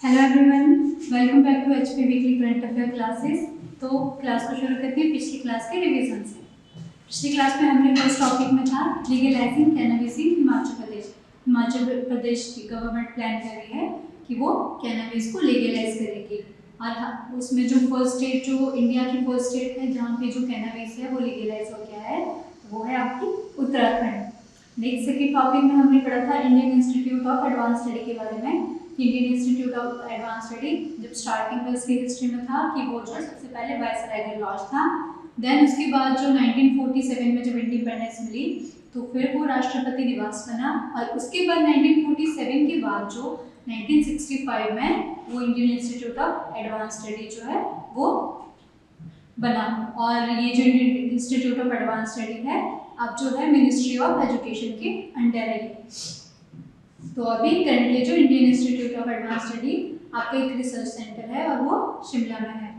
Hello everyone, welcome back to HP weekly current affair classes. तो class को शुरू करते हैं पिछली क्लास के रिवीजन से। पिछली क्लास में हमने फर्स्ट टॉपिक में था लीगलाइजिंग कैनबिस इन हिमाचल प्रदेश। हिमाचल प्रदेश की गवर्नमेंट प्लान कर रही है कि वो कैनबिस को लीगलाइज करेगी और उसमें जो फर्स्ट स्टेट, जो इंडिया की फर्स्ट स्टेट है जहाँ पे जो कैनबिस है वो लीगलाइज हो गया है, वो है आपकी उत्तराखंड। नेक्स्ट सेकेंड टॉपिक में हमने पढ़ा था Indian institute of advance study के बारे में। Indian institute of advance study जब स्टार्टिंग में उसकी हिस्ट्री में था कि वो जो सबसे पहले वायसराय लॉज था। देन उसके बाद जो 1947 में जब इंडिपेंडेंस मिली तो फिर वो राष्ट्रपति निवास बना और उसके बाद 1947 के बाद जो 1965 में वो Indian institute of advance study जो है वो बना। और ये जो Indian institute of advance study है अब जो है मिनिस्ट्री ऑफ एजुकेशन के अंडर है। तो अभी करंटली जो Indian institute of advance study आपका एक रिसर्च सेंटर है और वो शिमला में है।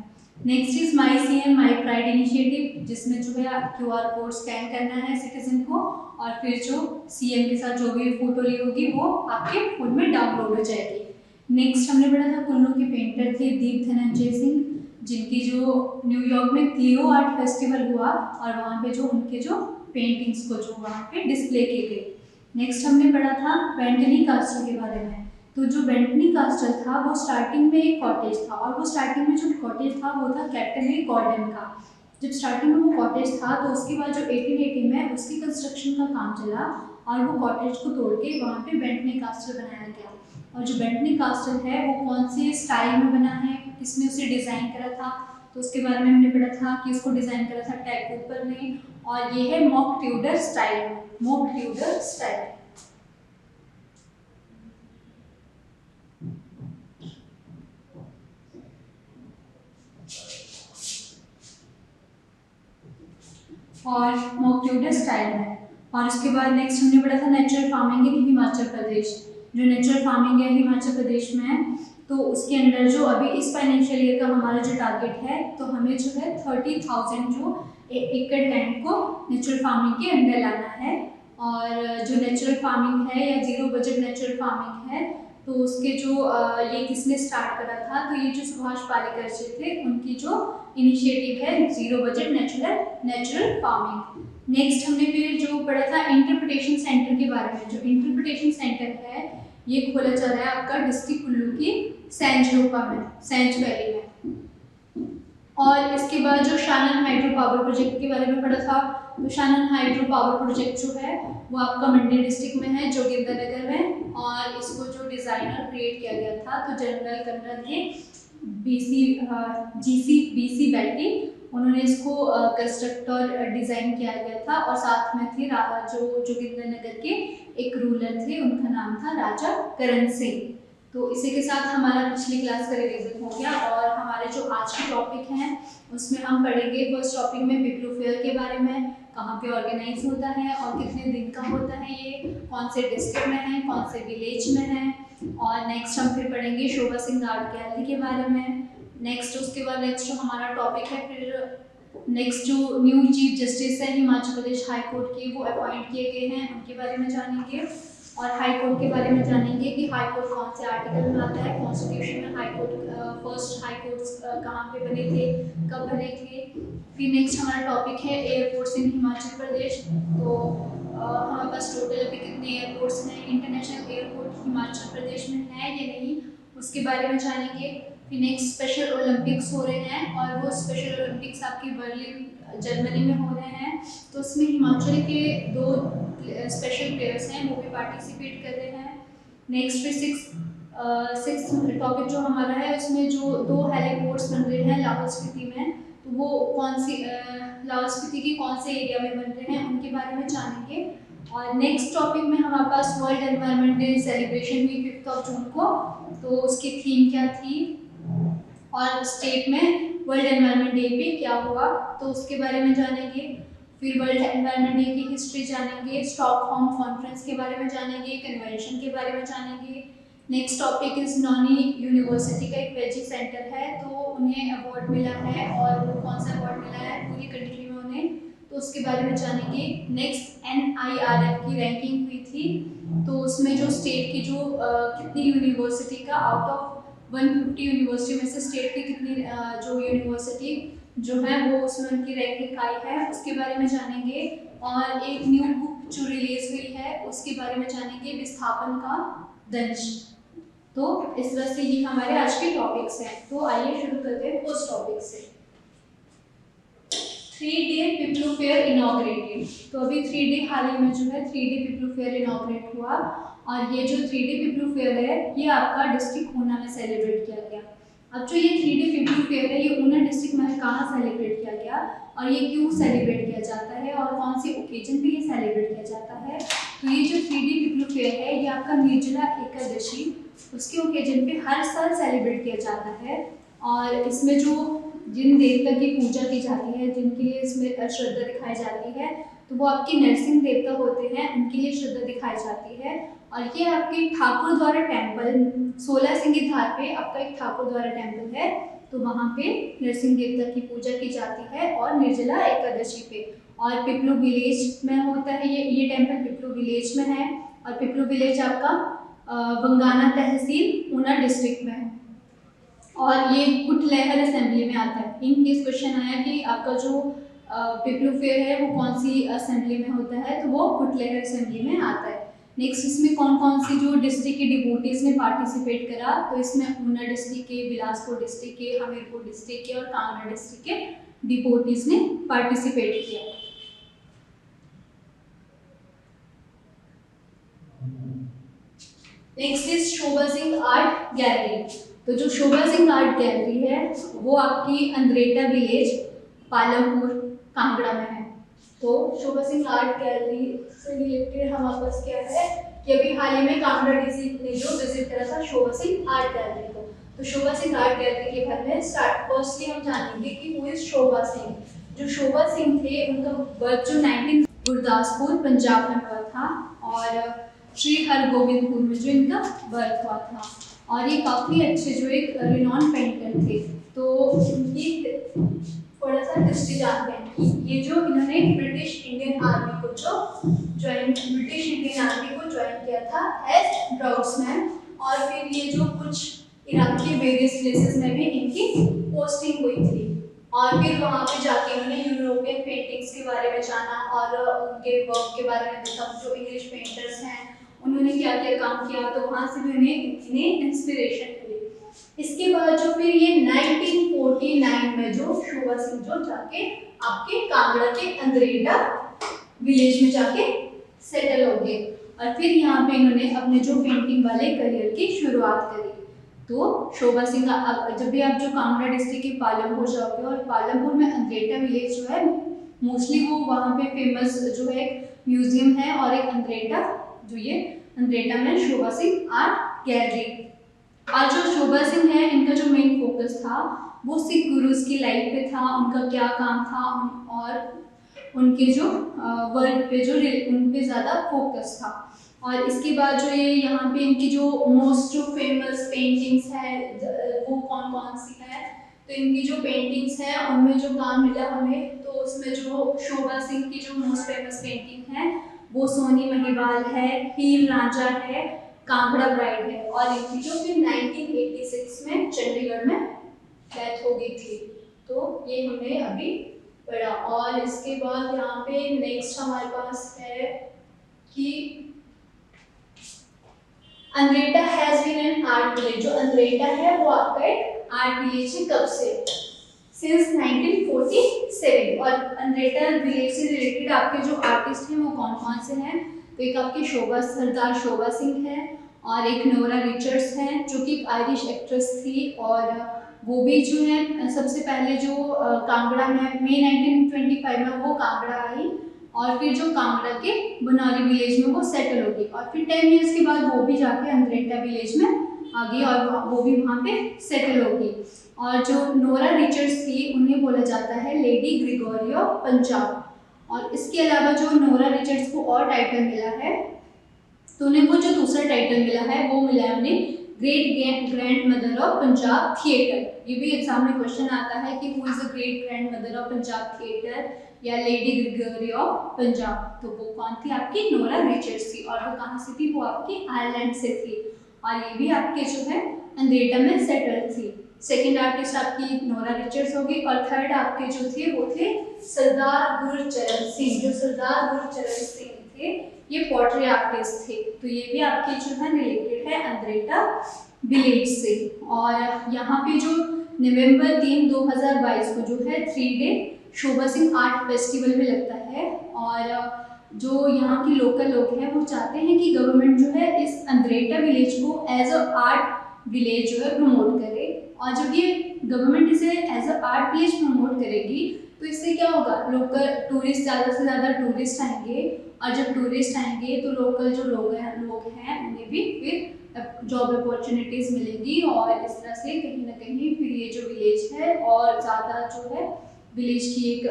Next is my CM my pride initiative, जिसमें जो है क्यूआर कोड स्कैन करना है सिटीजन को और फिर जो सीएम के साथ जो भी फोटो ली होगी वो आपके फोन में डाउनलोड हो जाएगी। नेक्स्ट हमने पढ़ा था कुल्लू के पेंटर थे दीप धनंजय सिंह, जिनकी जो न्यूयॉर्क में क्लियो आर्ट फेस्टिवल हुआ और वहाँ पे जो उनके जो पेंटिंग्स को जो वहाँ पे डिस्प्ले की गई। नेक्स्ट हमने पढ़ा था बेंटनी कास्टल के बारे में। तो जो बेंटनी कास्टल था वो स्टार्टिंग में एक कॉटेज था और वो स्टार्टिंग में जो कॉटेज था वो था कैप्टन ए गॉर्डन का। जब स्टार्टिंग में वो कॉटेज था तो उसके बाद जो 1880 में उसकी कंस्ट्रक्शन का काम चला और वो कॉटेज को तोड़ के वहाँ पे बेंटनी कास्टल बनाया गया। और जो बेंटनी कास्टल है वो कौन से स्टाइल में बना है, किसने उसे डिज़ाइन करा था, तो उसके बारे में हमने पढ़ा था कि उसको डिज़ाइन करा था टैग कूपर ने और ये है mock Tudor style. Mock Tudor style. और मॉक ट्यूडर स्टाइल है। और उसके बाद नेक्स्ट हमने पढ़ा था natural farming in Himachal Pradesh. जो नेचुरल फार्मिंग है हिमाचल प्रदेश में तो उसके अंदर जो अभी इस फाइनेंशियल ईयर का हमारा जो टारगेट है तो हमें जो है 30,000 जो एकड़ लैंड को नेचुरल फार्मिंग के अंदर लाना है। और जो नेचुरल फार्मिंग है या जीरो बजट नेचुरल फार्मिंग है तो उसके जो ये किसने स्टार्ट करा था, तो ये जो सुभाष पालेकर जी थे उनकी जो इनिशिएटिव है zero budget natural farming. Next हमने फिर जो पढ़ा था इंटरप्रिटेशन सेंटर के बारे में। जो इंटरप्रिटेशन सेंटर है ये खोला जा रहा है आपका डिस्ट्रिक्ट कुल्लू की सेंज रोपा में, सेंज वैली में। और इसके बाद जो शानन हाइड्रो पावर प्रोजेक्ट के बारे में पढ़ा था। तो शानन हाइड्रो पावर प्रोजेक्ट जो है वो आपका मंडी डिस्ट्रिक्ट में है जोगिंद्रनगर में और इसको जो डिज़ाइनर क्रिएट किया गया था तो जनरल कर्नल थे बीसी बैटी, उन्होंने इसको कंस्ट्रक्ट और डिज़ाइन किया गया था। और साथ में थे जो जोगिंद्रनगर के एक रूलर थे, उनका नाम था राजा करण सिंह। तो इसी के साथ हमारा पिछली क्लास का रिवीजन हो गया और हमारे जो आज के टॉपिक हैं उसमें हम पढ़ेंगे फर्स्ट टॉपिक में बिब्लियोफेयर के बारे में, कहाँ पे ऑर्गेनाइज होता है और कितने दिन का होता है, ये कौन से डिस्ट्रिक्ट में है, कौन से विलेज में है। और नेक्स्ट हम फिर पढ़ेंगे शोभा सिंह आर्ट गैलरी के बारे में। नेक्स्ट उसके बाद नेक्स्ट जो हमारा टॉपिक है फिर नेक्स्ट जो न्यू चीफ जस्टिस है हिमाचल प्रदेश हाई कोर्ट के वो अपॉइंट किए गए हैं उनके बारे में जानेंगे। और हाई कोर्ट के बारे में जानेंगे कि हाई कोर्ट कौन से आर्टिकल में आता है कॉन्स्टिट्यूशन में। High court first high courts कहाँ पे बने थे, कब बने थे। फिर नेक्स्ट हमारा टॉपिक है एयरपोर्ट्स इन हिमाचल प्रदेश। तो हमारे पास टोटल अभी कितने एयरपोर्ट्स हैं, इंटरनेशनल एयरपोर्ट हिमाचल प्रदेश में है या नहीं, उसके बारे में जानेंगे। फिर नेक्स्ट स्पेशल ओलंपिक्स हो रहे हैं और वो स्पेशल ओलंपिक्स आपकी बर्लिन जर्मनी में हो रहे हैं तो उसमें हिमाचल के 2 स्पेशल प्लेयर्स हैं वो भी पार्टिसिपेट कर रहे हैं। नेक्स्ट फिर सिक्स टॉपिक जो हमारा है उसमें जो 2 हेलीपोर्ट्स बन रहे हैं लाहौल स्पीति में तो वो कौन सी लाहौल स्पीति के कौन से एरिया में बन रहे हैं उनके बारे में जानेंगे। और नेक्स्ट टॉपिक में हमारे पास वर्ल्ड एनवायरनमेंट डे सेलिब्रेशन हुई 5 जून को, तो उसकी थीम क्या थी और स्टेट में वर्ल्ड एनवायरनमेंट डे पे क्या हुआ तो उसके बारे में जानेंगे। फिर वर्ल्ड एनवायरनमेंट डे की हिस्ट्री जानेंगे, स्टॉकहोम कॉन्फ्रेंस के बारे में जानेंगे, कन्वेंशन के बारे में जानेंगे। Next topic is Noni university का एक वेजिक सेंटर है तो उन्हें अवार्ड मिला है और वो कौन सा अवार्ड मिला है पूरी कंट्री में उन्हें, तो उसके बारे में जानेंगे। नेक्स्ट NIRF की रैंकिंग हुई थी तो उसमें जो स्टेट की जो कितनी यूनिवर्सिटी का आउट ऑफ 150 यूनिवर्सिटी में से स्टेट की कितनी जो यूनिवर्सिटी जो है वो उसमें उनकी रैंकिंग आई है उसके बारे में जानेंगे, और एक न्यू बुक जो रिलीज हुई है उसके बारे में जानेंगे, विस्थापन का दंश। तो इस तरह से ये हमारे आज के टॉपिक्स हैं। तो आइए शुरू करते हैं उस टॉपिक से। 3 डे पिपलू फेयर इनॉग्रेटेड। तो अभी 3 डे हाल ही में जो है 3 डे पिपलू फेयर इनॉग्रेट हुआ, और ये जो 3 डे पिपलू फेयर है ये आपका डिस्ट्रिक्ट ऊना में सेलिब्रेट किया गया। अब जो ये 3 डे पिपलू फेयर है ये ऊना डिस्ट्रिक्ट में कहाँ सेलिब्रेट किया गया और ये क्यों सेलिब्रेट किया जाता है और कौन से ओकेजन पे ये सेलिब्रेट किया जाता है। तो ये जो 3 डे पिपलू फेयर है ये आपका निर्जला एकादशी उसके ओकेजन पे हर साल सेलिब्रेट किया जाता है, और इसमें जो जिन देवता की पूजा की जाती है, जिनके लिए इसमें श्रद्धा दिखाई जाती है, तो वो आपके नरसिंह देवता होते हैं, उनके लिए श्रद्धा दिखाई जाती है। और ये आपके ठाकुर द्वारा टेम्पल 16 सिंगी धार पे आपका एक ठाकुर द्वारा टेम्पल है, तो वहाँ पे नरसिंह देवता की पूजा की जाती है और निर्जला एकादशी पे। और पिपलू विलेज में होता है ये टेम्पल पिपलू विलेज में है, और पिपलू विलेज आपका बंगाना तहसील ऊना डिस्ट्रिक्ट में है, और ये कुटलैहर असेंबली में आता है। इन केस क्वेश्चन आया कि आपका जो पिपलू फेयर है वो कौन सी असेंबली में होता है, तो वो कुटलैहर असेंबली में आता है। नेक्स्ट इसमें कौन कौन सी जो डिस्ट्रिक्ट के डिवोटीज ने पार्टिसिपेट करा, तो इसमें ऊना डिस्ट्रिक्ट के, बिलासपुर डिस्ट्रिक्ट के, हमीरपुर डिस्ट्रिक्ट के और कांगड़ा डिस्ट्रिक्ट के डिवोटीज ने पार्टिसिपेट किया। Next is Shobha Singh art gallery. तो जो शोभा सिंह आर्ट गैलरी है वो आपकी अंद्रेटा विलेज पालमपुर कांगड़ा में है। तो शोभा सिंह आर्ट गैलरी से रिलेटेड हमारे पास क्या है कि अभी हाल ही में कांगड़ा डिस्ट्रिक्ट ने जो विजिट करा था शोभा सिंह आर्ट गैलरी को, तो शोभा सिंह आर्ट गैलरी के बारे में फर्स्टली हम जानेंगे कि हु इज शोभा सिंह। जो शोभा सिंह थे उनका बर्थ जो 19 गुरदासपुर पंजाब में हुआ था, और श्री हरगोबिंदपुर में जो इनका बर्थ हुआ था, और ये काफ़ी अच्छे जो एक रिनॉन पेंटर थे। तो ये थोड़ा सा हिस्ट्री जानते हैं कि ये जो इन्होंने ब्रिटिश इंडियन आर्मी को ब्रिटिश इंडियन आर्मी को ज्वाइन किया था एज ड्राउट्समैन, और फिर ये जो कुछ इराक के वेरियस प्लेसेस में भी इनकी पोस्टिंग हुई थी, और फिर वहाँ पे जाके उन्होंने यूरोपियन पेंटिंग्स के बारे में जाना और उनके वर्क के बारे में देखा, जो इंग्लिश पेंटर्स हैं उन्होंने क्या क्या काम किया, तो वहाँ से भी उन्हें इंस्पिरेशन मिली। इसके बाद जो फिर ये 1949 में जो शोभा सिंह जो जाके आपके कांगड़ा के अंद्रेटा विलेज में जाके सेटल हो गए, और फिर यहाँ पे इन्होंने अपने जो पेंटिंग वाले करियर की शुरुआत करी। तो शोभा सिंह जब भी आप जो कांगड़ा डिस्ट्रिक्ट के पालमपुर जाओगे, और पालमपुर में अंद्रेटा विलेज जो है मोस्टली वो वहाँ पे फेमस जो है म्यूजियम है, और एक अंद्रेटा जो ये अंद्रेटा में शोभा सिंह आर्ट गैलरी। और जो शोभा सिंह है इनका जो मेन फोकस था वो सिख गुरुज की लाइफ पे था, उनका क्या काम था, और उनके जो वर्क पे जो उन पे ज़्यादा फोकस था। और इसके बाद जो ये यहाँ पे इनकी जो मोस्ट जो फेमस पेंटिंग्स है वो कौन कौन सी है, तो इनकी जो पेंटिंग्स हैं उनमें जो काम मिला हमें, तो उसमें जो शोभा सिंह की जो मोस्ट फेमस पेंटिंग है वो सोनी महिवाल है, हीर रांझा है, कांगड़ा ब्राइड है, और इनकी जो फिर 1986 में चंडीगढ़ में डेथ हो गई थी। तो ये हमने अभी पढ़ा। और इसके बाद यहाँ पे नेक्स्ट हमारे पास है कि Andretta has been an art village. जो अंद्रेटा है वो आपका एक आर्ट विलेज है, कब से? सिंस 1947। और अंद्रेटा विलेज से रिलेटेड आपके जो आर्टिस्ट हैं वो कौन कौन से हैं, तो एक आपकी सरदार शोभा सिंह है, और एक नोरा रिचर्ड्स हैं जो कि एक आयरिश एक्ट्रेस थी, और वो भी जो है सबसे पहले जो कांगड़ा में मई 1925 में वो कांगड़ा आई, और फिर जो कांगड़ा के बनारी विलेज में वो सेटल हो गई, और फिर 10 इयर्स के बाद वो भी जाके अंद्रेटा विलेज में आ गई और वो भी वहाँ पे सेटल हो गई। और जो नोरा रिचर्ड्स थी उन्हें बोला जाता है लेडी ग्रिगोरियो पंजाब। और इसके अलावा जो नोरा रिचर्ड्स को और टाइटल मिला है, तो उन्हें वो जो दूसरा टाइटल मिला है वो मिला है उन्हें great grand mother of Punjab theatre. ये भी एग्जाम में क्वेश्चन आता है कि who is the great grand mother of Punjab theatre या लेडी ग्रिगोरी ऑफ पंजाब, तो वो कौन थी? आपकी नोरा रिचर्ड्स थी, और वो कहाँ से थी? वो आपकी आयरलैंड से थी। और ये भी आपके जो है अंद्रेटा में सेटल थी। सेकंड आर्टिस्ट आपकी नोरा रिचर्ड्स होगी और थर्ड आपके जो थे वो थे सरदार गुरचरण सिंह। जो सरदार गुरचरण सिंह थे ये पोट्री आर्टिस्ट थे। तो ये भी आपके जो है रिलेटेड है अंद्रेटा विलेज से। और यहाँ पे जो नवंबर 3, 2022 को जो है 3 डे शोभा सिंह आर्ट फेस्टिवल भी लगता है। और जो यहाँ के लोकल लोग हैं वो चाहते हैं कि गवर्नमेंट जो है इस अंद्रेटा विलेज को एज अ आर्ट विलेज जो है प्रमोट करे। और जब ये गवर्नमेंट इसे as a art village promote करेगी तो इससे क्या होगा, लोकल टूरिस्ट ज़्यादा से ज़्यादा टूरिस्ट आएंगे। और जब टूरिस्ट आएंगे तो लोकल जो लोग हैं उन्हें भी फिर जॉब अपॉर्चुनिटीज़ मिलेंगी। और इस तरह से कहीं ना कहीं फिर ये जो विलेज है और ज़्यादा जो है विलेज की एक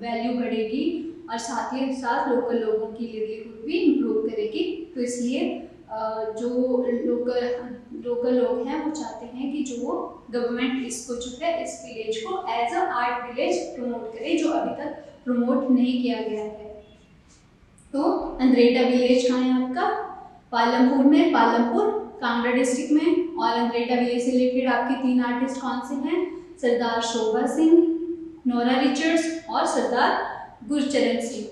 वैल्यू बढ़ेगी और साथ ही साथ लोकल लोगों की लिवलीहुड भी इम्प्रूव करेगी। तो इसलिए जो लोकल लोग हैं वो चाहते हैं कि जो गवर्नमेंट इसको जो है इस विलेज को as a art village promote करे, जो अभी तक प्रमोट नहीं किया गया है। तो अंद्रेटा विलेज कहाँ है आपका? पालमपुर में, पालमपुर कांगड़ा डिस्ट्रिक्ट में। और अंद्रेटा विलेज से रिलेटेड आपके 3 आर्टिस्ट कौन से हैं? सरदार शोभा सिंह, नोरा रिचर्ड्स और Sardar Gurcharan Singh.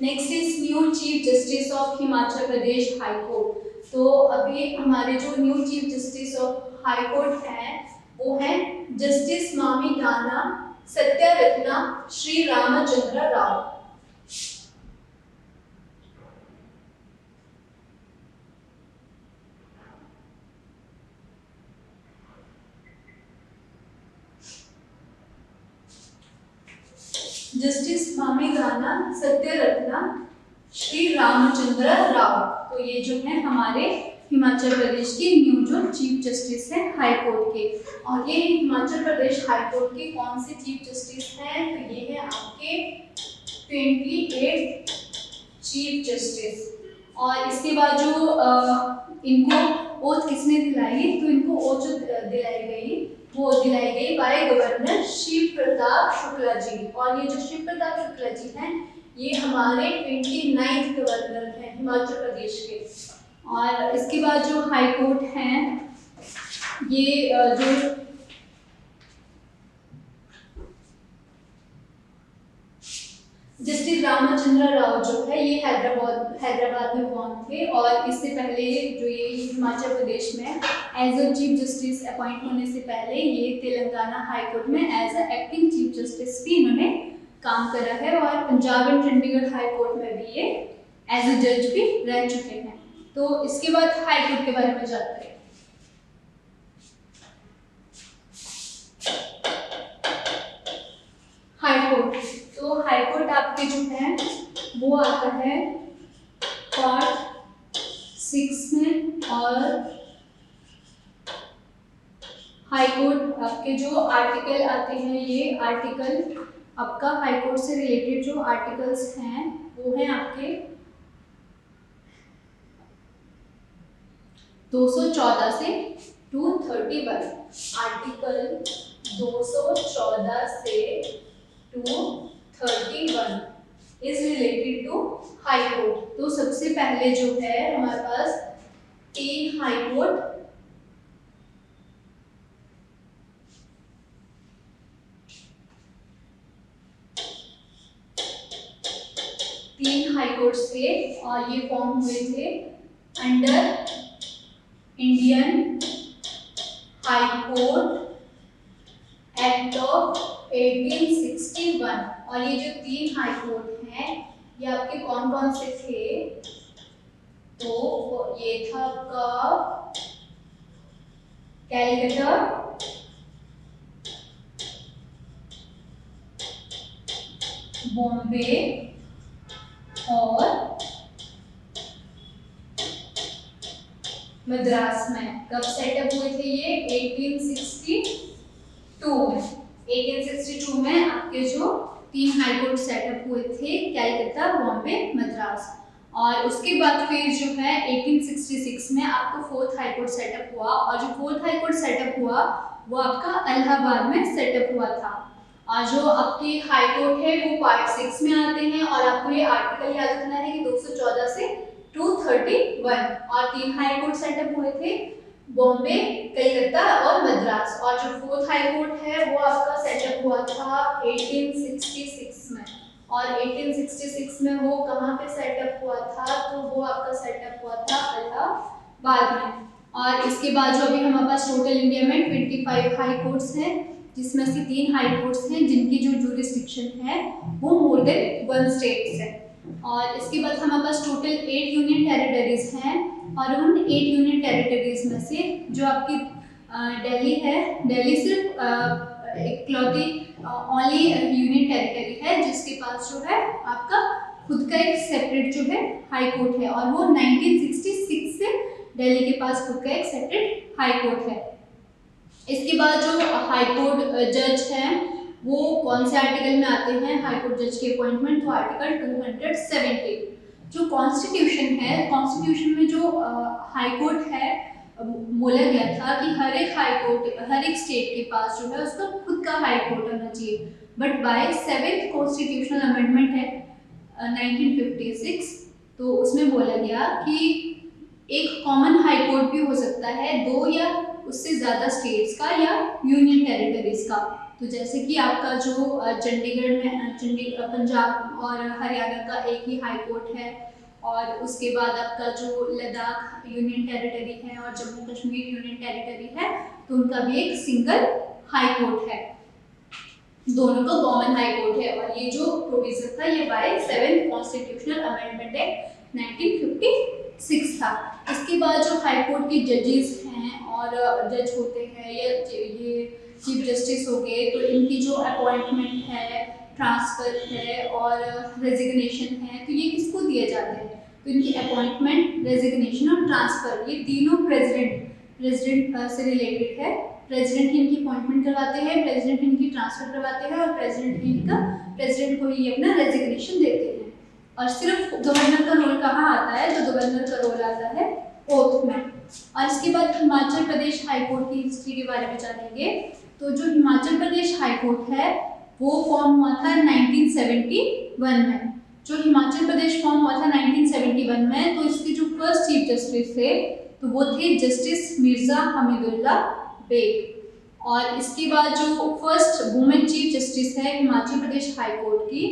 Next is new chief justice of Himachal Pradesh high court. तो अभी हमारे जो new chief justice of high court हैं वो हैं जस्टिस मामिकाना सत्यरत्ना श्री रामचंद्र राव। जस्टिस मामिकाना सत्यरत्ना श्री रामचंद्र राव। तो ये जो है हमारे हिमाचल प्रदेश के न्यू जो चीफ जस्टिस हैं हाई कोर्ट के। और ये हिमाचल प्रदेश हाई कोर्ट के कौन से चीफ जस्टिस हैं? तो ये है आपके 28 चीफ जस्टिस। और इसके बाद जो इनको ओथ किसने दिलाई? तो इनको ओथ जो दिलाई गई वो दिलाई गई बाय गवर्नर शिव प्रताप शुक्ला जी। और ये जो शिव प्रताप शुक्ला जी हैं ये हमारे 29th गवर्नर हैं हिमाचल प्रदेश के। और इसके बाद जो हाई कोर्ट हैं ये जो जस्टिस रामचंद्र राव जो है ये हैदराबाद में बॉर्न थे। और इससे पहले जो ये हिमाचल प्रदेश में as a chief justice appoint होने से पहले ये तेलंगाना हाई कोर्ट में as a acting chief justice भी इन्होंने काम करा है। और Punjab and Chandigarh high court में भी ये एज अ जज भी रह चुके हैं। तो इसके बाद हाई कोर्ट के बारे में जानते हैं। हाई कोर्ट, तो हाई कोर्ट आपके जो है वो आता है पार्ट 6 में। और हाई कोर्ट आपके जो आर्टिकल आते हैं ये आर्टिकल आपका हाई कोर्ट से रिलेटेड जो आर्टिकल्स हैं वो हैं आपके 214 से 231। आर्टिकल 214 से 231 is related to high court. तो सबसे पहले जो है हमारे पास 3 हाई कोर्ट थे और ये फॉर्म हुए थे under Indian high court act of 1861। और ये जो 3 हाई कोर्ट हैं ये आपके कौन कौन से थे? तो ये था आपका कैलकटा, बॉम्बे और मद्रास में। कब सेटअप हुए थे ये? 1862 में। 1862 में आपके जो 3 हाई कोर्ट सेटअप हुए थे कैलकाता, बॉम्बे, मद्रास। और उसके बाद फिर जो है 1866 में आपको 4th हाई कोर्ट सेटअप हुआ। और जो 4th हाई कोर्ट सेटअप हुआ वो आपका इलाहाबाद में सेटअप हुआ था। और जो आपके हाई कोर्ट है वो पार्ट 6 में आते हैं। और आपको ये आर्टिकल याद रखना है कि 214 से 231 और 3 हाई कोर्ट सेटअप हुए थे बॉम्बे, कलकत्ता और मद्रास। और जो 4th हाई कोर्ट है वो आपका सेटअप हुआ था 1866 में। और 1866 में वो कहाँ पे सेटअप हुआ था, तो वो आपका सेटअप हुआ था इलाहाबाद में। और इसके बाद जो अभी हमारे पास टोटल इंडिया में 25 हाई कोर्ट्स हैं, जिसमें से 3 हाई कोर्ट्स हैं जिनकी जो जुरिस्डिक्शन है वो मोर देन 1 स्टेट्स है। और इसके बाद हमारे पास टोटल 8 यूनियन टेरिटरीज हैं और उन 8 यूनियन टेरिटरीज में से जो आपकी दिल्ली है, दिल्ली सिर्फ इकलौती ओनली यूनियन टेरिटरी है जिसके पास जो है आपका खुद का एक सेपरेट जो है हाई कोर्ट है, और वो 1966 से दिल्ली के पास खुद का एक सेपरेट हाई कोर्ट है। इसके बाद जो हाई कोर्ट जज हैं वो कौन से आर्टिकल में आते हैं हाई कोर्ट जज के अपॉइंटमेंट, तो आर्टिकल 270। जो कॉन्स्टिट्यूशन है, कॉन्स्टिट्यूशन में जो हाई कोर्ट है बोला गया था कि हर एक हाई कोर्ट, हर एक स्टेट के पास जो है उसका खुद का हाई कोर्ट होना चाहिए। But by 7th constitutional amendment है 1956, तो उसमें बोला गया कि एक कॉमन हाई कोर्ट भी हो सकता है 2 या उससे ज़्यादा स्टेट्स का या यूनियन टेरिटरीज का। तो जैसे कि आपका जो चंडीगढ़ में पंजाब और हरियाणा का एक ही हाई कोर्ट है, और उसके बाद आपका जो लद्दाख यूनियन टेरिटरी है और जम्मू कश्मीर यूनियन टेरिटरी है, तो उनका भी एक सिंगल हाई कोर्ट है, दोनों का कॉमन हाई कोर्ट है। और ये जो प्रोविजन था ये bye 7th constitutional amendment act 1956 था। इसके बाद जो हाई कोर्ट के जजेस हैं और जज होते हैं या ये चीफ जस्टिस हो गए, तो इनकी जो अपॉइंटमेंट है, ट्रांसफर है और रेजिग्नेशन है, तो ये किसको दिए जाते हैं, तो इनकी अपॉइंटमेंट, रेजिग्नेशन और ट्रांसफर ये तीनों प्रेसिडेंट से रिलेटेड है। प्रेसिडेंट ही इनकी अपॉइंटमेंट करवाते हैं, प्रेसिडेंट इनकी ट्रांसफर करवाते हैं और प्रेसिडेंट को ही अपना रेजिग्नेशन देते हैं। और सिर्फ गवर्नर का रोल कहाँ आता है, तो गवर्नर का रोल आता है ओथ में। और इसके बाद हिमाचल प्रदेश हाई कोर्ट की हिस्ट्री के बारे में जानेंगे। तो जो हिमाचल प्रदेश हाई कोर्ट है वो फॉर्म हुआ था 1971 में। जो हिमाचल प्रदेश फॉर्म हुआ था 1971 में, तो इसके जो फर्स्ट चीफ जस्टिस थे तो वो थे जस्टिस मिर्जा हमीदुल्ला बेग। और इसके बाद जो फर्स्ट वुमेन चीफ जस्टिस है हिमाचल प्रदेश हाई कोर्ट की,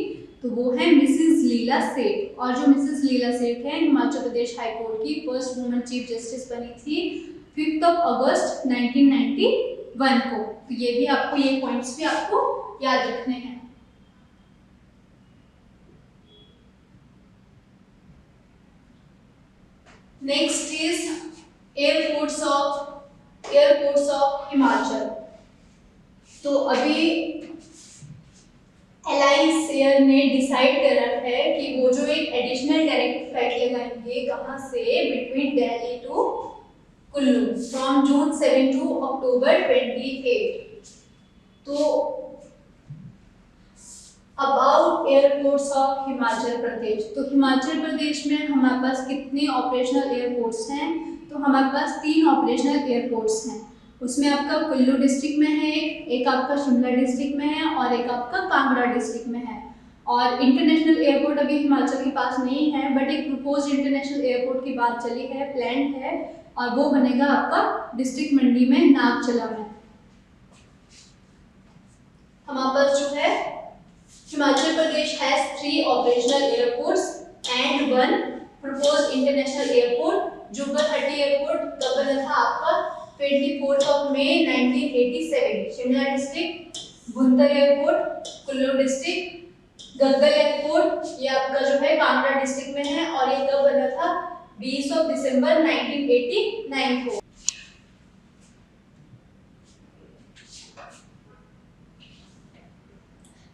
तो वो है मिसेस लीला सेठ। और जो मिसेस लीला सेठ है हिमाचल प्रदेश हाई कोर्ट की फर्स्ट वुमेन चीफ जस्टिस बनी थी 5 अगस्त 1991 को। तो ये भी आपको, ये पॉइंट्स भी आपको याद रखने हैं। Next is airports of Himachal. तो अभी एलायंस एयर ने डिसाइड करा है कि वो जो एक एडिशनल डायरेक्ट फ्लाइट लगाएंगे कहाँ से, between Delhi to Kullu from June 7 to October 28। तो about airports of Himachal Pradesh, तो हिमाचल प्रदेश में हमारे पास कितने ऑपरेशनल एयरपोर्ट्स हैं, तो हमारे पास 3 ऑपरेशनल एयरपोर्ट्स हैं। उसमें आपका कुल्लू डिस्ट्रिक्ट में है, एक आपका शिमला डिस्ट्रिक्ट में है और एक आपका कांगड़ा डिस्ट्रिक्ट में है। और इंटरनेशनल एयरपोर्ट अभी हिमाचल के पास नहीं है, बट एक प्रपोज इंटरनेशनल एयरपोर्ट की बात चली है, प्लान है, और वो बनेगा आपका डिस्ट्रिक्ट मंडी में, नागचला में। हमारे पास जो है Himachal Pradesh has 3 operational airports and 1 propose international airport. Jubbarhatti airport कब बना था आपका 24 मई 1987। Shimla district, Bhuntar airport Kullu district, Gaggal airport ये आपका जो है कांगड़ा डिस्ट्रिक्ट में है, और ये कब बना था 20 दिसंबर 1989 को।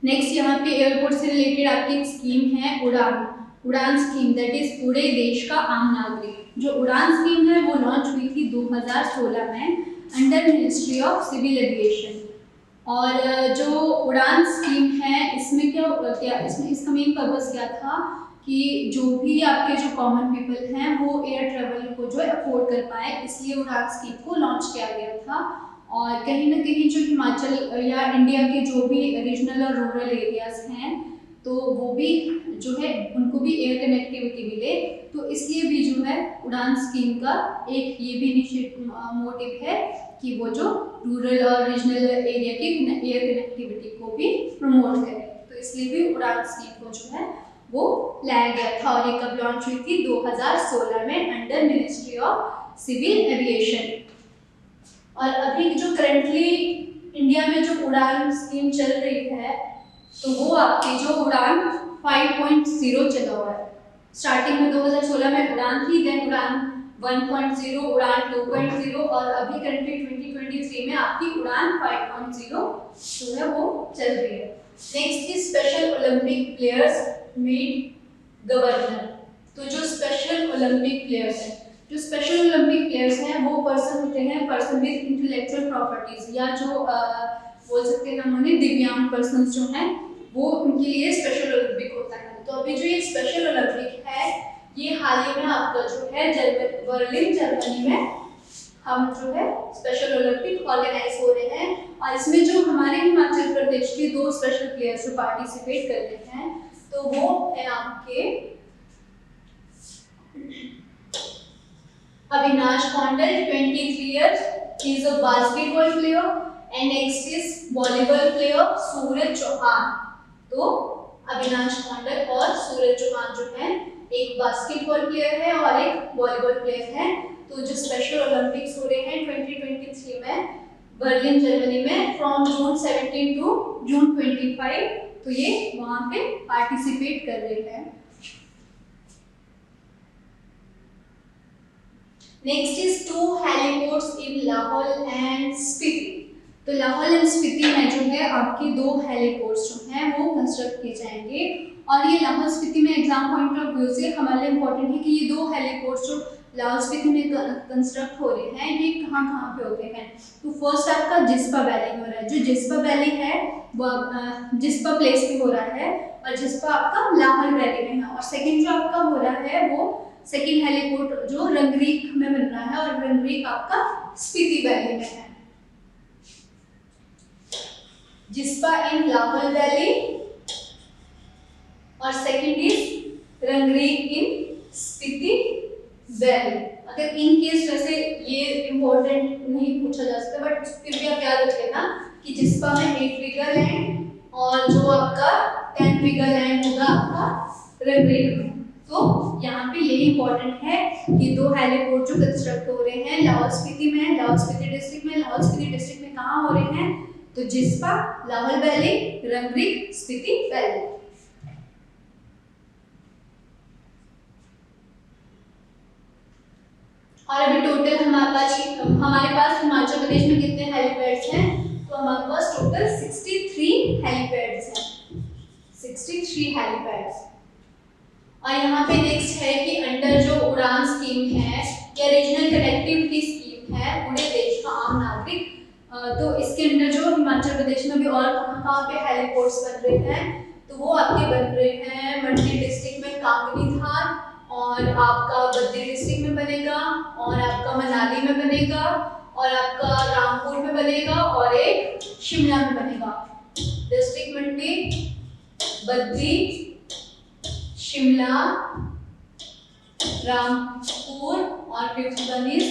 नेक्स्ट यहाँ पे एयरपोर्ट से रिलेटेड आपकी एक स्कीम है उड़ान स्कीम, दैट इज पूरे देश का आम नागरिक। जो उड़ान स्कीम है वो लॉन्च हुई थी 2016 में under ministry of civil aviation. और जो उड़ान स्कीम है इसमें क्या इसमें इसका मेन पर्पस क्या था कि जो भी आपके जो कॉमन पीपल हैं वो एयर ट्रेवल को जो है अफोर्ड कर पाए, इसलिए उड़ान स्कीम को लॉन्च किया गया था। और कहीं ना कहीं जो हिमाचल या इंडिया के जो भी रीजनल और रूरल एरियाज हैं तो वो भी जो है उनको भी एयर कनेक्टिविटी मिले, तो इसलिए भी जो है उड़ान स्कीम का एक ये भी इनिशिएटिव मोटिव है कि वो जो रूरल और रीजनल एरिया की एयर कनेक्टिविटी को भी प्रमोट करे। तो इसलिए भी उड़ान स्कीम को जो है वो लाया गया था और ये कब लॉन्च हुई थी 2016 में under ministry of civil aviation. और अभी जो करंटली इंडिया में जो उड़ान स्कीम चल रही है तो वो आपकी जो उड़ान 5.0 चला हुआ है। स्टार्टिंग में 2016 में उड़ान थी, देन उड़ान 1.0, उड़ान 2.0 और अभी करंटली 2023 में आपकी उड़ान 5.0 जो है वो चल रही है। Next is special Olympic players made governor. तो जो स्पेशल ओलंपिक प्लेयर्स हैं, जो स्पेशल ओलंपिक प्लेयर्स हैं वो पर्सन होते हैं पर्सन विद इंटेलेक्चुअल प्रॉपर्टीज, या जो बोल सकते हैं हम उन्हें दिव्यांग पर्सन जो हैं वो उनके लिए स्पेशल ओलंपिक होता है। तो अभी जो ये स्पेशल ओलंपिक है ये हाल ही में आपका जो है बर्लिन जर्मनी में हम जो है स्पेशल ओलंपिक ऑर्गेनाइज हो रहे हैं और इसमें जो हमारे हिमाचल प्रदेश के 2 स्पेशल प्लेयर्स जो पार्टिसिपेट कर रहे हैं तो वो है आपके Avinash Kaundal 23 years, he is a basketball player, and next is volleyball player सूरज चौहान। तो अविनाश कौंडल और सूरज चौहान जो है एक बास्केटबॉल प्लेयर है और एक वॉलीबॉल प्लेयर है। तो जो स्पेशल ओलंपिक्स हो रहे हैं 2023 में बर्लिन जर्मनी में फ्रॉम जून 17 टू जून 25, तो ये वहां पे पार्टिसिपेट कर रहे हैं। Next is 2 heliports in Lahaul and Spiti. तो लाहौल एंड स्पीति में जो है आपके 2 हेलीपोर्ट्स जो हैं वो कंस्ट्रक्ट किए जाएंगे और ये लाहौल स्पीति में एग्जाम पॉइंट ऑफ व्यू से हमारे लिए इम्पोर्टेंट है कि ये 2 हेलीपोर्ट्स जो लाहौल स्पीति में कंस्ट्रक्ट हो रहे हैं ये कहाँ पे होते हैं। तो फर्स्ट आपका जिस्पा वैली में हो रहा है, जो जिस्पा वैली है वो जिस्पा प्लेस पे हो रहा है और जिस्पा आपका लाहौल वैली में है। और सेकंड जो आपका हो रहा है वो सेकंड हेलीपोर्ट जो रंगरीक में बन रहा है और रंगरीक आपका स्पीति वैली में है। जिस्पा इन लाहौल वैली और second is Rangrik in Spiti valley. अगर इन केस वैसे ये इम्पोर्टेंट नहीं पूछा जा सकता बट फिर भी आप याद रख लेना कि जिस्पा में 8 फिगर लैंड और जो आपका 10 फिगर लैंड होगा आपका रंगरीक में। तो यहाँ पे यही इम्पोर्टेंट है कि 2 हेलीपोर्ट जो कंस्ट्रक्ट हो रहे हैं लाहौल स्पीति में, लाहौल स्पीति डिस्ट्रिक्ट में। लाहौल स्पीति डिस्ट्रिक्ट में कहाँ हो रहे हैं तो जिस्पा, लाहौल वैली, रंगरीक, स्पीति वैली। और अभी टोटल हमारे पास हिमाचल प्रदेश में कितने हेलीपैड्स हैं तो हमारे पास टोटल 63 हेलीपैड्स हैं, 63 हेलीपैड्स। और यहाँ पे नेक्स्ट है कि अंडर जो उड़ान स्कीम है या रीजनल कनेक्टिविटी स्कीम है पूरे देश का आम नागरिक, तो इसके अंदर जो हिमाचल प्रदेश में भी और कहाँ पे हेलीपोर्ट्स बन रहे हैं तो वो आपके बन रहे हैं मंडी डिस्ट्रिक्ट में कांगनी धार, और आपका बद्दी डिस्ट्रिक्ट में बनेगा, और आपका मनाली में बनेगा, और आपका रामपुर में बनेगा, और एक शिमला में बनेगा। डिस्ट्रिक्ट मंडी, बद्दी, शिमला, रामपुर और fifth one is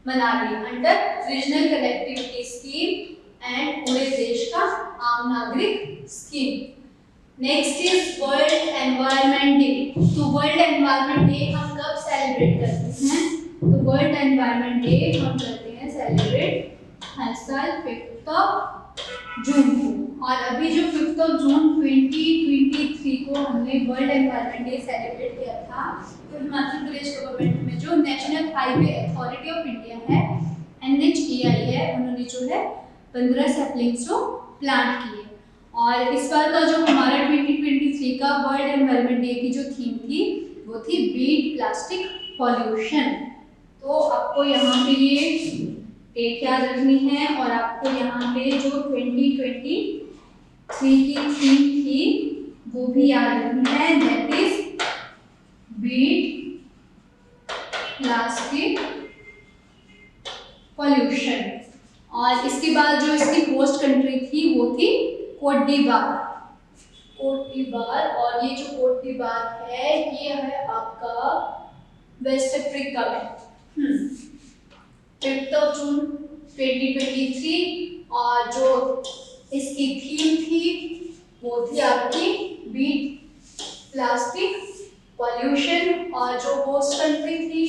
Manali under regional connectivity scheme and पूरे देश का आम नागरिक scheme. Next is world environment day. तो वर्ल्ड एनवायरनमेंट डे हम कब सेलिब्रेट करते हैं तो वर्ल्ड एनवायरनमेंट डे हम करते हैं सेलिब्रेट हर साल 5 जून को। और अभी जो 5 जून 2023 को हमने वर्ल्ड एनवायरनमेंट डे सेलिब्रेट किया था तो हिमाचल प्रदेश गवर्नमेंट में जो national highway authority of India है NHAI है, उन्होंने जो है 15 सैपलिंग्स जो प्लांट किए। और इस बार का जो हमारा 2023 का वर्ल्ड एनवायरनमेंट डे की जो थीम थी वो थी बीट प्लास्टिक पॉल्यूशन। तो आपको यहाँ पे ये डेट याद रखनी है और आपको यहाँ पे जो 2023 की थीम थी वो भी याद रखनी है, that is beat plastic pollution. और इसके बाद जो इसकी होस्ट कंट्री थी वो थी कोट कोट दीवार, और ये जो कोट दीवार है ये है आपका वेस्ट अफ्रीका में 5 जून 2023। और जो इसकी थीम थी वो थी आपकी बीट प्लास्टिक पॉल्यूशन, और जो होस्ट कंट्री थी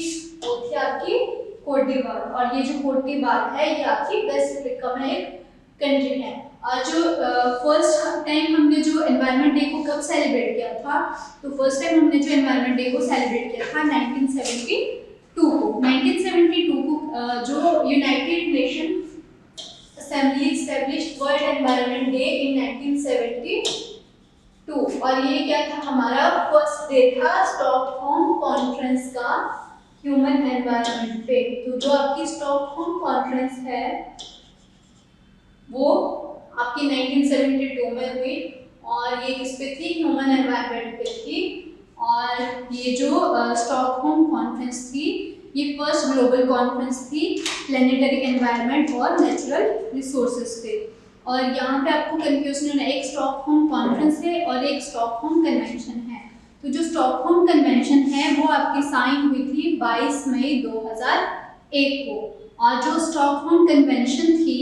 वो थी आपकी कोट दीवार। और ये जो कोट दीवार है ये आपकी वेस्ट अफ्रीका में एक कंट्री है। और जो फर्स्ट टाइम हमने जो एनवायरनमेंट डे को कब सेलिब्रेट किया था, तो फर्स्ट टाइम हमने जो एनवायरनमेंट डे को सेलिब्रेट किया था 1972 को। 1972 को जो United nation assembly established world environment day in 1972। और ये क्या था, हमारा फर्स्ट डे था स्टॉकहोम कॉन्फ्रेंस का ह्यूमन एनवायरनमेंट पे। तो जो आपकी स्टॉकहोम कॉन्फ्रेंस है वो आपकी 1972 में हुई, और ये किस पे थी, ह्यूमन एनवायरनमेंट पे थी। और ये जो स्टॉकहोम कॉन्फ्रेंस थी ये फर्स्ट ग्लोबल कॉन्फ्रेंस थी प्लेनेटरी एनवायरनमेंट और नेचुरल रिसोर्सेज पे। और यहाँ पे आपको कंफ्यूजन होना है, एक स्टॉकहोम कॉन्फ्रेंस है और एक स्टॉकहोम कन्वेंशन है। तो जो स्टॉकहोम कन्वेंशन है वो आपकी साइन हुई थी 22 मई 2001 को, और जो स्टॉकहोम कन्वेंशन थी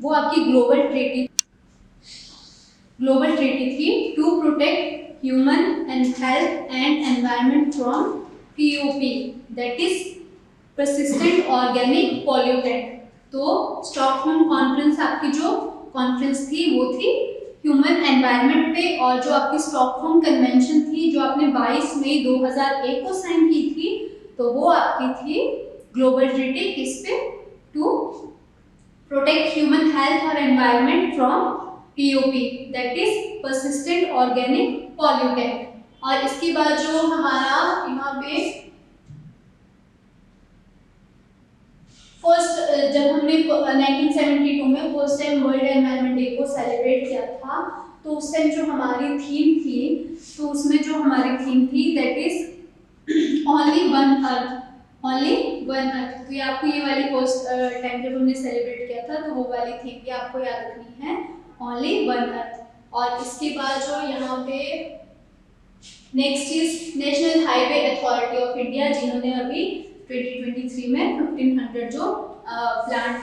वो आपकी ग्लोबल ट्रीटी थी to protect human and health and environment from POP, that is persistent organic pollutant। तो स्टॉकहोम कॉन्फ्रेंस आपकी जो कॉन्फ्रेंस थी वो थी ह्यूमन एनवायरनमेंट पे, और जो आपकी स्टॉकहोम कन्वेंशन थी जो आपने 22 मई 2001 को साइन की थी तो वो आपकी थी ग्लोबल ट्रीटी किस पे, टू प्रोटेक्ट ह्यूमन हेल्थ और environment from POP, that is persistent organic pollutant। और इसके बाद जो हमारा यहाँ पे फर्स्ट जब हमने 1972 में first time world environment day को सेलिब्रेट किया था, तो उस टाइम जो हमारी थीम थी, तो उसमें जो हमारी थीम थी that is only one earth, only one earth. तो ये आपको ये वाली फर्स्ट टाइम जब हमने सेलिब्रेट किया था तो वो वाली थीम भी आपको याद रखनी है, ओनली वन अर्थ। और इसके बाद जो यहाँ पे next is national highway authority of India, जिन्होंने अभी 2023 में 1500 जो प्लांट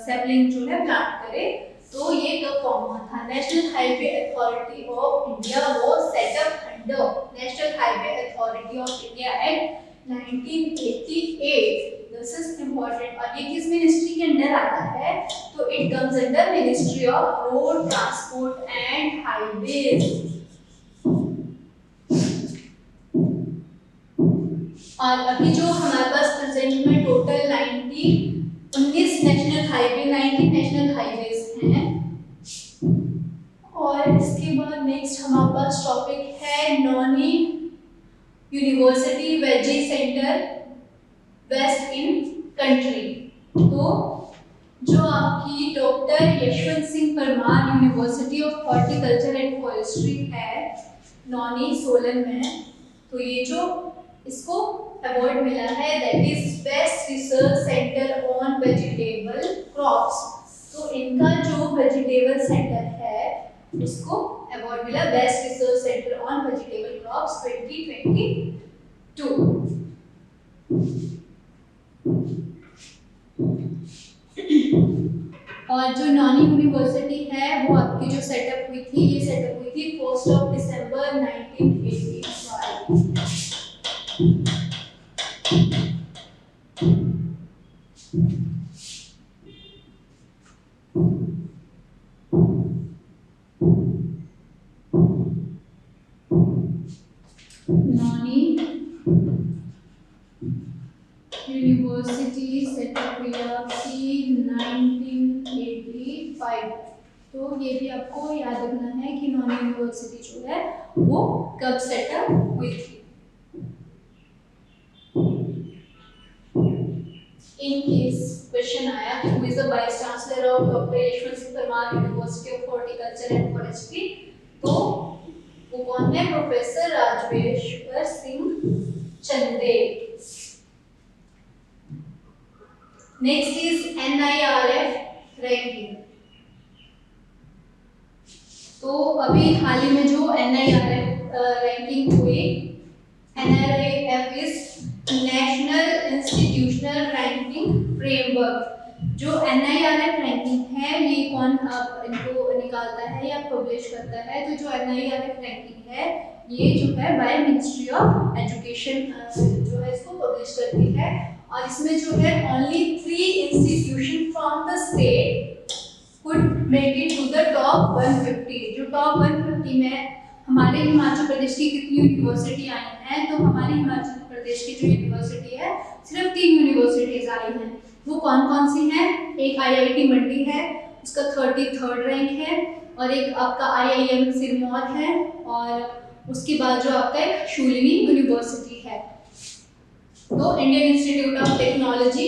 सैपलिंग जो है प्लांट करे। तो ये कब फॉर्म हुआ था, national highway authority of India was set up under national highway authority of India act 1988। This is important. और ये किस मिनिस्ट्री के अंडर आता है, तो it comes under ministry of road transport and highways. और अभी जो हमारे पास प्रेजेंट में टोटल 19 नेशनल हाईवेज हैं। और इसके बाद नेक्स्ट हमारे पास टॉपिक है Nauni university veggie centre waste in country. तो जो आपकी doctor Yashwant Singh Parmar university of horticulture and forestry है नॉनी सोलन में, तो ये जो इसको अवार्ड मिला है that is best research centre on vegetable crops. तो इनका जो वेजिटेबल सेंटर है उसको अवार्ड मिला best research centre on vegetable crops 2022। और जो नॉनी यूनिवर्सिटी है वो आपकी जो सेटअप हुई थी, ये सेटअप हुई थी 1 दिसंबर 1985। नॉनी यूनिवर्सिटी सेटअप हुआ थी 1985। तो ये भी आपको याद रखना है कि नॉनी यूनिवर्सिटी जो है वो कब सेटअप हुई थी। In case question आया who is the vice chancellor of Dr. Yashwant Singh Parmar university of horticulture and forestry, तो वो कौन है, प्रोफेसर राजवेश्वर सिंह चंदे। Next is NIRF ranking. तो अभी हाल ही में जो NIRF रैंकिंग हुई, NIRF is national institutional ranking framework. जो NIRF रैंकिंग है ये कौन इनको निकालता है या पब्लिश करता है? तो जो NIRF रैंकिंग है ये जो है बाय मिनिस्ट्री ऑफ एजुकेशन जो है इसको पब्लिश करती है, और इसमें जो है only 3 institution from the state could make it to the top 150। जो टॉप 150 में हमारे हिमाचल प्रदेश की कितनी यूनिवर्सिटी आई हैं? तो हमारे हिमाचल प्रदेश की जो यूनिवर्सिटी है सिर्फ 3 यूनिवर्सिटीज आई हैं। वो कौन कौन सी हैं? एक IIT मंडी है, उसका 33rd रैंक है, और एक आपका IIM सिरमौर है, और उसके बाद जो आपका एक शूलिनी यूनिवर्सिटी है। तो Indian institute of technology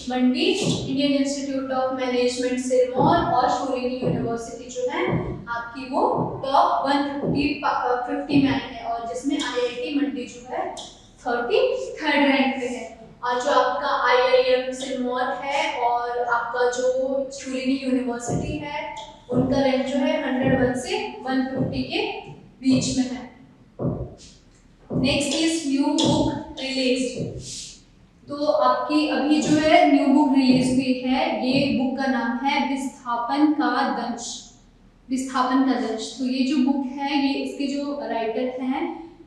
Mandi, Indian institute of management Sirmaur और शूलिनी यूनिवर्सिटी जो है आपकी वो टॉप 150 में आई है, और जिसमें IIT मंडी जो है 33rd रैंक पे है, और जो आपका IIM सिरमौर है और आपका जो शूलिनी यूनिवर्सिटी है उनका रैंक जो है 101 से 150 के बीच में है। Next is new book release. तो आपकी अभी जो है न्यू बुक रिलीज हुई है, ये बुक का नाम है विस्थापन का दंश। विस्थापन का दंश। तो ये जो बुक है ये इसके जो राइटर हैं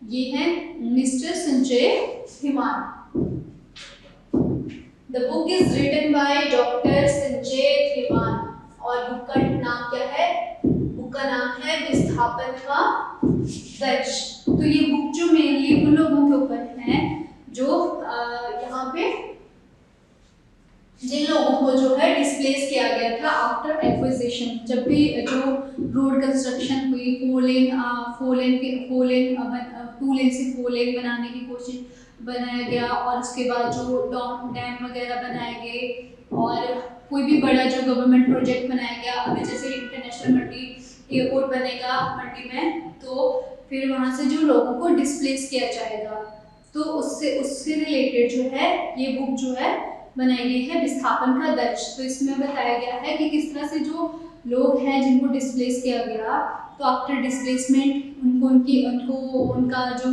ये हैं mister Sanjay Dhiman. The book is written by doctor Sanjay Dhiman, और बुक का नाम क्या है? बुक का नाम है विस्थापन का दंश। तो ये बुक जो मेनली उन लोगों के ऊपर है जो यहाँ पे जिन लोगों को जो है डिस्प्लेस किया गया था आफ्टर एक्विजिशन। जब भी जो रोड कंस्ट्रक्शन हुई, 2 लेन से 4 लेन बनाने की कोशिश बनाया गया, और उसके बाद जो डैम वगैरह बनाए गए, और कोई भी बड़ा जो गवर्नमेंट प्रोजेक्ट बनाया गया, अभी जैसे इंटरनेशनल मंडी एयरपोर्ट बनेगा मंडी में, तो फिर वहाँ से जो लोगों को डिस्प्लेस किया जाएगा, तो उससे रिलेटेड जो है ये बुक जो है बनाई गई है विस्थापन का दंश। तो इसमें बताया गया है कि किस तरह से जो लोग हैं जिनको डिस्प्लेस किया गया, तो आफ्टर डिस्प्लेसमेंट उनको उनका जो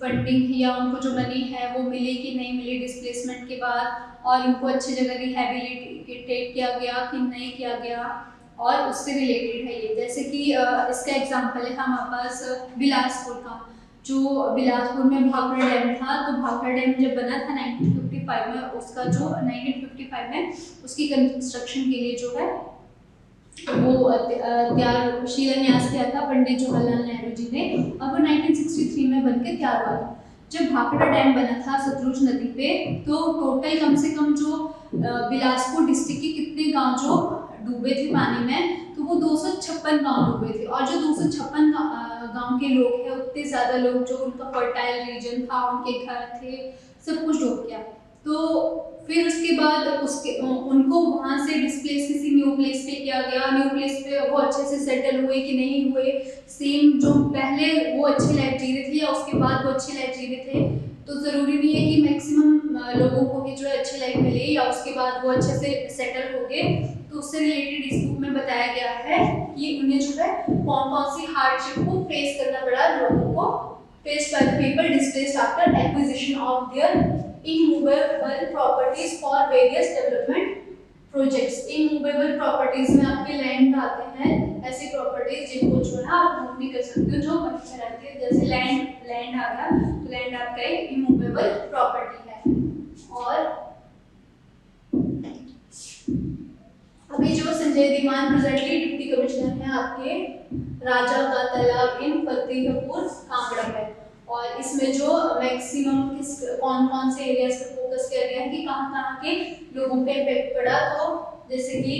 फंडिंग या उनको जो मनी है वो मिली कि नहीं मिली डिस्प्लेसमेंट के बाद, और उनको अच्छी जगह रिहेबिलिटेट किया गया कि नहीं किया गया, और उससे रिलेटेड है ये। जैसे कि इसका एग्जांपल है हमारे पास बिलासपुर का, जो बिलासपुर में भाखड़ा डैम था। तो भाखड़ा डैम जब बना था 1955 में, उसका जो 1955 में उसकी कंस्ट्रक्शन के लिए जो है वो तैयार शिलान्यास किया था पंडित जवाहरलाल नेहरू जी ने, और वो 1963 में बनके तैयार हुआ था। जब भाखड़ा डैम बना था सतलुज नदी पे, तो टोटल कम से कम जो बिलासपुर डिस्ट्रिक्ट के कितने गांव जो डूबे थे पानी में, तो वो 256 गांव डूबे थे, और जो 256 गांव के लोग हैं उतने ज़्यादा लोग जो उनका फर्टाइल रीजन था, उनके घर थे, सब कुछ डूब गया। तो फिर उसके बाद उनको वहाँ से डिस्प्लेस किसी न्यू प्लेस पे किया गया। न्यू प्लेस पे वो अच्छे से सेटल हुए कि नहीं हुए, सेम जो पहले वो अच्छी लाइफ जी रहे थे या उसके बाद वो अच्छी लाइफ जी रहे थे, तो ज़रूरी नहीं है कि मैक्सिमम लोगों को ही जो है अच्छी लाइफ मिले या उसके बाद वो अच्छे से सेटल हो गए। तो उससे रिलेटेड इस बुक में बताया गया है कि उन्हें जो है कौन कौन सी हार्डशिप को फेस करना पड़ा लोगों को, face by the people displaced after acquisition of their immovable properties for various development projects. Immovable properties में आपके लैंड आते हैं, ऐसी प्रॉपर्टीज जिनको जो है आप मूव नहीं कर सकते, जो वहीं पे रहती है। जैसे लैंड आ गया, तो लैंड आपका एक इमूवेबल प्रॉपर्टी है। और अभी जो Sanjay Dhiman presently deputy commissioner हैं आपके राजा का तालाब इन फतेहपुर कांगड़ा में, और इसमें जो मैक्सिमम कौन कौन से एरियाज पे फोकस किया गया है कि कहाँ के लोगों पे इफेक्ट पड़ा। तो जैसे कि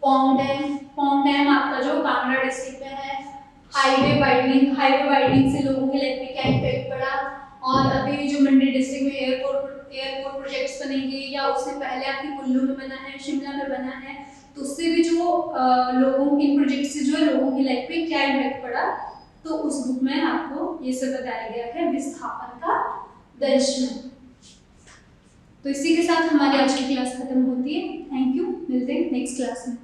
पौंग डैम आपका जो कांगड़ा डिस्ट्रिक्ट में है, हाईवे वाइडनिंग से लोगों के लाइफ पे क्या इफेक्ट पड़ा, और अभी जो मंडी डिस्ट्रिक्ट में एयरपोर्ट प्रोजेक्ट्स बनेंगे या उससे पहले आपकी कुल्लू में बना है, शिमला में बना है, तो उससे भी जो लोगों इन प्रोजेक्ट से जो लोगों की लाइफ पे क्या इफेक्ट पड़ा, तो उस बुक में आपको ये सब बताया गया है विस्थापन का दंश में। तो इसी के साथ हमारी आज की क्लास खत्म होती है। थैंक यू, मिलते हैं नेक्स्ट क्लास में।